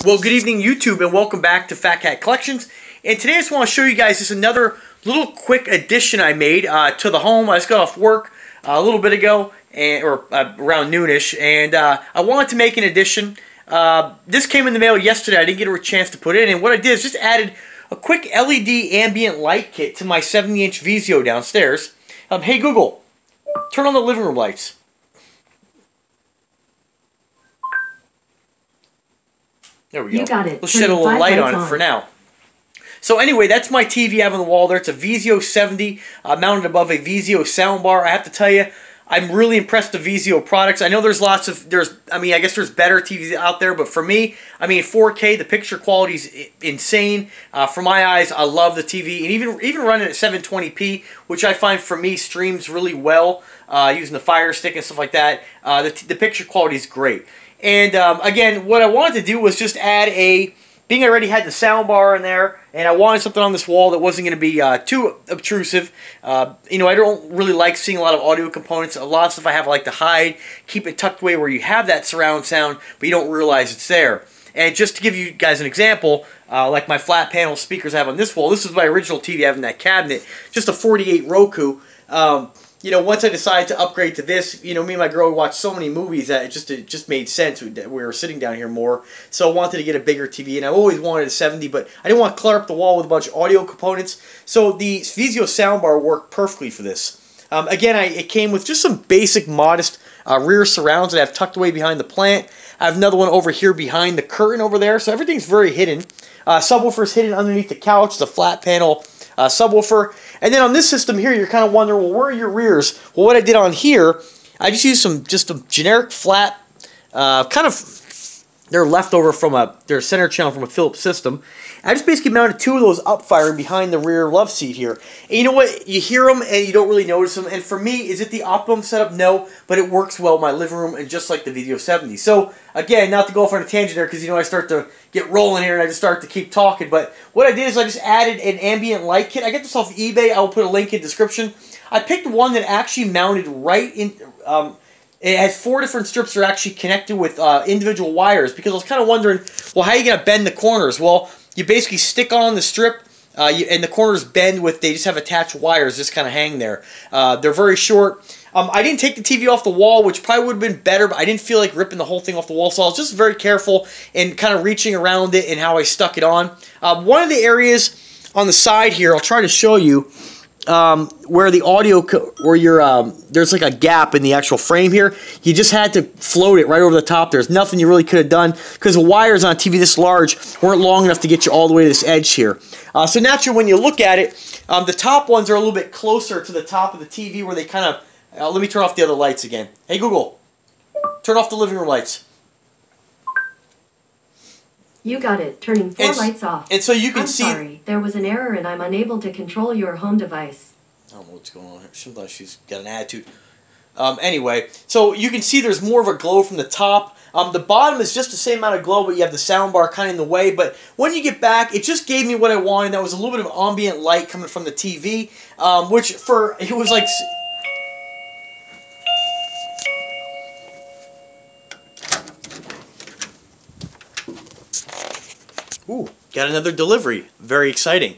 Well, good evening, YouTube, and welcome back to Fat Cat Collections. And today I just want to show you guys just another little quick addition I made to the home. I just got off work a little bit ago, or around noonish, and I wanted to make an addition. This came in the mail yesterday. I didn't get a chance to put it in, and what I did is just added a quick LED ambient light kit to my 70-inch Vizio downstairs. Hey Google, turn on the living room lights. There we go. You got it. We'll shed a little light on it for now. So anyway, that's my TV I have on the wall there. It's a Vizio 70 mounted above a Vizio soundbar. I have to tell you, I'm really impressed with Vizio products. I know there's lots of, I guess there's better TVs out there, but for me, 4K, the picture quality is insane. For my eyes, I love the TV, and even running at 720p, which I find for me streams really well using the Fire Stick and stuff like that. The picture quality is great. And again, what I wanted to do was just add being I already had the sound bar in there, and I wanted something on this wall that wasn't going to be too obtrusive. I don't really like seeing a lot of audio components. A lot of stuff I have I like to hide, keep it tucked away where you have that surround sound, but you don't realize it's there. And just to give you guys an example, like my flat panel speakers I have on this wall, this is my original TV I have in that cabinet, just a 48 Roku. Once I decided to upgrade to this, me and my girl watched so many movies that it just made sense. We were sitting down here more, so I wanted to get a bigger TV, and I always wanted a 70, but I didn't want to clutter up the wall with a bunch of audio components, so the Vizio soundbar worked perfectly for this. Again, it came with just some basic, modest rear surrounds that I have tucked away behind the plant. I have another one over here behind the curtain over there, so everything's very hidden. Subwoofer's hidden underneath the couch. It's a flat panel subwoofer. And then on this system here, you're kind of wondering, well, where are your rears? Well, what I did on here, I just used just a generic flat, they're leftover from their center channel from a Philips system. I just basically mounted two of those up firing behind the rear love seat here. And you know what? You hear them and you don't really notice them. And for me, is it the optimum setup? No, but it works well in my living room and just like the Vizio 70. So again, not to go off on a tangent there because I start to get rolling here and I just start to keep talking. But what I did is I just added an ambient light kit. I got this off of eBay. I will put a link in the description. I picked one that actually mounted right in. It has 4 different strips that are actually connected with individual wires because I was kind of wondering, well, how are you going to bend the corners? Well, you basically stick on the strip, and the corners bend they just have attached wires just kind of hang there. They're very short. I didn't take the TV off the wall, which probably would have been better, but I didn't feel like ripping the whole thing off the wall, so I was just very careful in kind of reaching around it and how I stuck it on. One of the areas on the side here, I'll try to show you, where the audio, there's like a gap in the actual frame here. You just had to float it right over the top. There's nothing you really could have done because the wires on a TV this large weren't long enough to get you all the way to this edge here. So naturally, when you look at it, the top ones are a little bit closer to the top of the TV where they kind of, let me turn off the other lights again. Hey Google, turn off the living room lights. You got it. Turning 4 lights off. And so you can see... I'm sorry. There was an error and I'm unable to control your home device. I don't know what's going on here. Sometimes she's got an attitude. Anyway, so you can see there's more of a glow from the top. The bottom is just the same amount of glow, but you have the sound bar kind of in the way. But when you get back, it just gave me what I wanted. That was a little bit of ambient light coming from the TV, it was like... Ooh, got another delivery. Very exciting.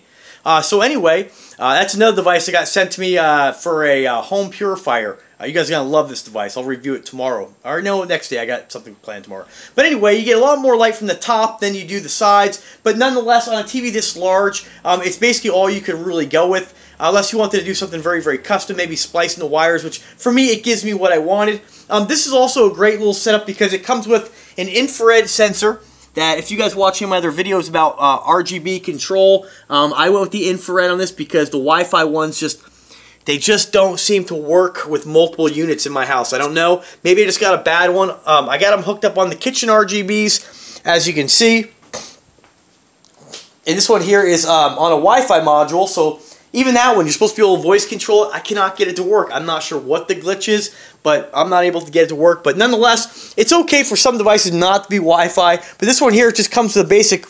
So anyway, that's another device that got sent to me for a home purifier. You guys are going to love this device. I'll review it tomorrow. Or no, next day. I got something planned tomorrow. But anyway, you get a lot more light from the top than you do the sides. But nonetheless, on a TV this large, it's basically all you can really go with. Unless you wanted to do something very, very custom, maybe splicing the wires, which for me, it gives me what I wanted. This is also a great little setup because it comes with an infrared sensor. That if you guys watching my other videos about RGB control, I went with the infrared on this because the Wi-Fi ones they just don't seem to work with multiple units in my house. I don't know. Maybe I just got a bad one. I got them hooked up on the kitchen RGBs, as you can see. And this one here is on a Wi-Fi module, so even that one, you're supposed to be able to voice control it. I cannot get it to work. I'm not sure what the glitch is, but I'm not able to get it to work. But nonetheless, it's okay for some devices not to be Wi-Fi. But this one here just comes with a basic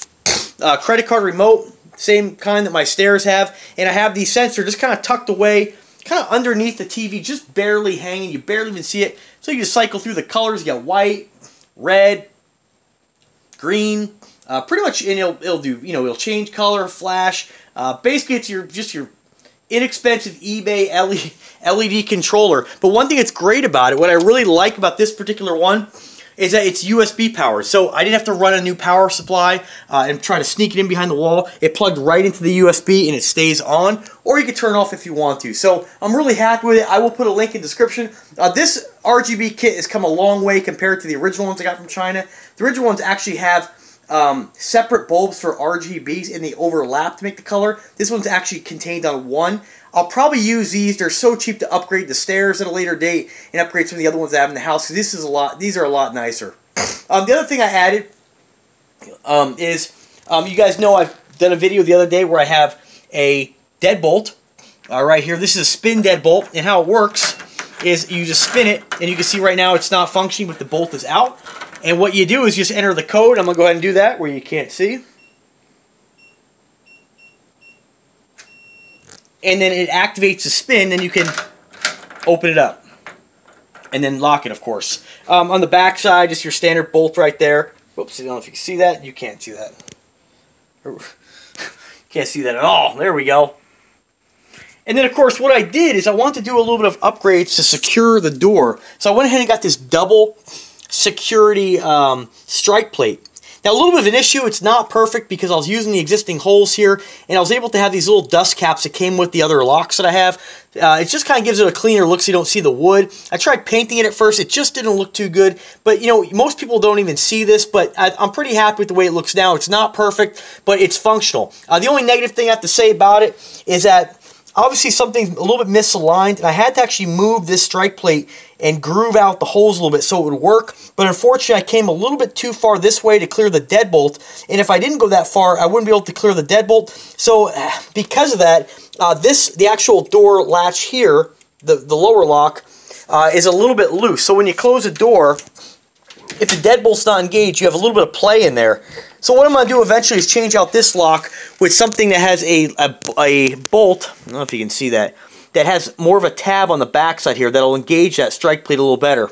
credit card remote, same kind that my stairs have. And I have the sensor just kind of tucked away, kind of underneath the TV, just barely hanging. You barely even see it. So you just cycle through the colors. You got white, red, green, Pretty much, and it'll do, you know, it'll change color, flash. Basically, it's just your inexpensive eBay LED controller. But one thing that's great about it, what I really like about this particular one, is that it's USB powered. So I didn't have to run a new power supply and try to sneak it in behind the wall. It plugged right into the USB and it stays on, or you can turn it off if you want to. So I'm really happy with it. I will put a link in the description. This RGB kit has come a long way compared to the original ones I got from China. The original ones actually have separate bulbs for RGBs and they overlap to make the color. This one's actually contained on one. I'll probably use these. They're so cheap to upgrade the stairs at a later date and upgrade some of the other ones I have in the house, because these are a lot nicer. The other thing I added is, you guys know I've done a video the other day where I have a deadbolt right here. This is a spin deadbolt, and how it works is you just spin it, and you can see right now it's not functioning, but the bolt is out. And what you do is just enter the code. I'm going to go ahead and do that where you can't see. And then it activates the spin, and you can open it up. And then lock it, of course. On the back side, just your standard bolt right there. Whoops, I don't know if you can see that. You can't see that. Can't see that at all. There we go. And then, of course, what I did is I wanted to do a little bit of upgrades to secure the door. So I went ahead and got this double security strike plate. Now, a little bit of an issue, it's not perfect because I was using the existing holes here, and I was able to have these little dust caps that came with the other locks that I have. It just kind of gives it a cleaner look so you don't see the wood. I tried painting it at first, it just didn't look too good, but you know, most people don't even see this, but I'm pretty happy with the way it looks now. It's not perfect, but it's functional. The only negative thing I have to say about it is that obviously something's a little bit misaligned, and I had to actually move this strike plate and groove out the holes a little bit so it would work. But unfortunately, I came a little bit too far this way to clear the deadbolt, and if I didn't go that far, I wouldn't be able to clear the deadbolt. So because of that, the actual door latch here, the lower lock, is a little bit loose. So when you close the door, if the deadbolt's not engaged, you have a little bit of play in there. So what I'm going to do eventually is change out this lock with something that has a bolt, I don't know if you can see that, that has more of a tab on the back side here that'll engage that strike plate a little better.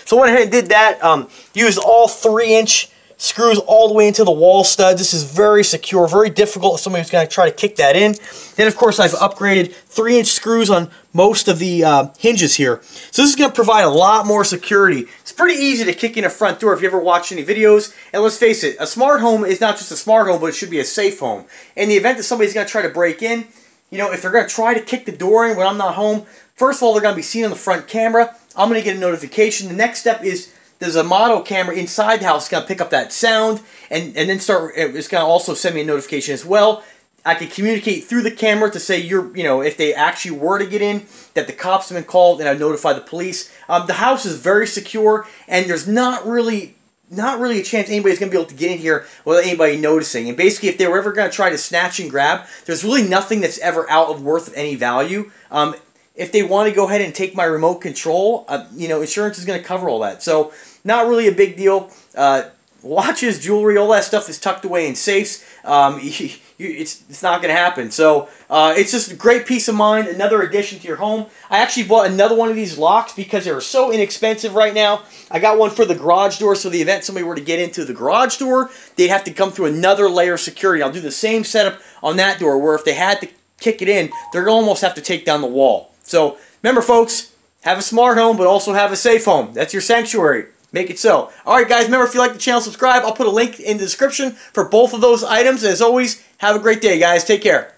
So I went ahead and did that, used all 3-inch screws all the way into the wall studs. This is very secure, very difficult if somebody's going to try to kick that in. Then, of course, I've upgraded 3-inch screws on most of the hinges here. So this is going to provide a lot more security. It's pretty easy to kick in a front door if you ever watch any videos. And let's face it, a smart home is not just a smart home, but it should be a safe home. In the event that somebody's going to try to break in, you know, if they're going to try to kick the door in when I'm not home, first of all, they're going to be seen on the front camera. I'm going to get a notification. The next step is there's a model camera inside the house that's going to pick up that sound and then it's going to also send me a notification as well. I can communicate through the camera to say if they actually were to get in, that the cops have been called, and I notify the police. The house is very secure, and there's not really a chance anybody's going to be able to get in here without anybody noticing. And basically, if they were ever going to try to snatch and grab, there's really nothing that's ever out of worth of any value. If they want to go ahead and take my remote control, insurance is going to cover all that. So, not really a big deal. Watches, jewelry, all that stuff is tucked away in safes. It's not going to happen. So, it's just a great peace of mind, another addition to your home. I actually bought another one of these locks because they're so inexpensive right now. I got one for the garage door, so the event somebody were to get into the garage door, they'd have to come through another layer of security. I'll do the same setup on that door, where if they had to kick it in, they're going to almost have to take down the wall. So, remember folks, have a smart home, but also have a safe home. That's your sanctuary. Make it so. Alright guys, remember if you like the channel, subscribe. I'll put a link in the description for both of those items. And as always, have a great day guys. Take care.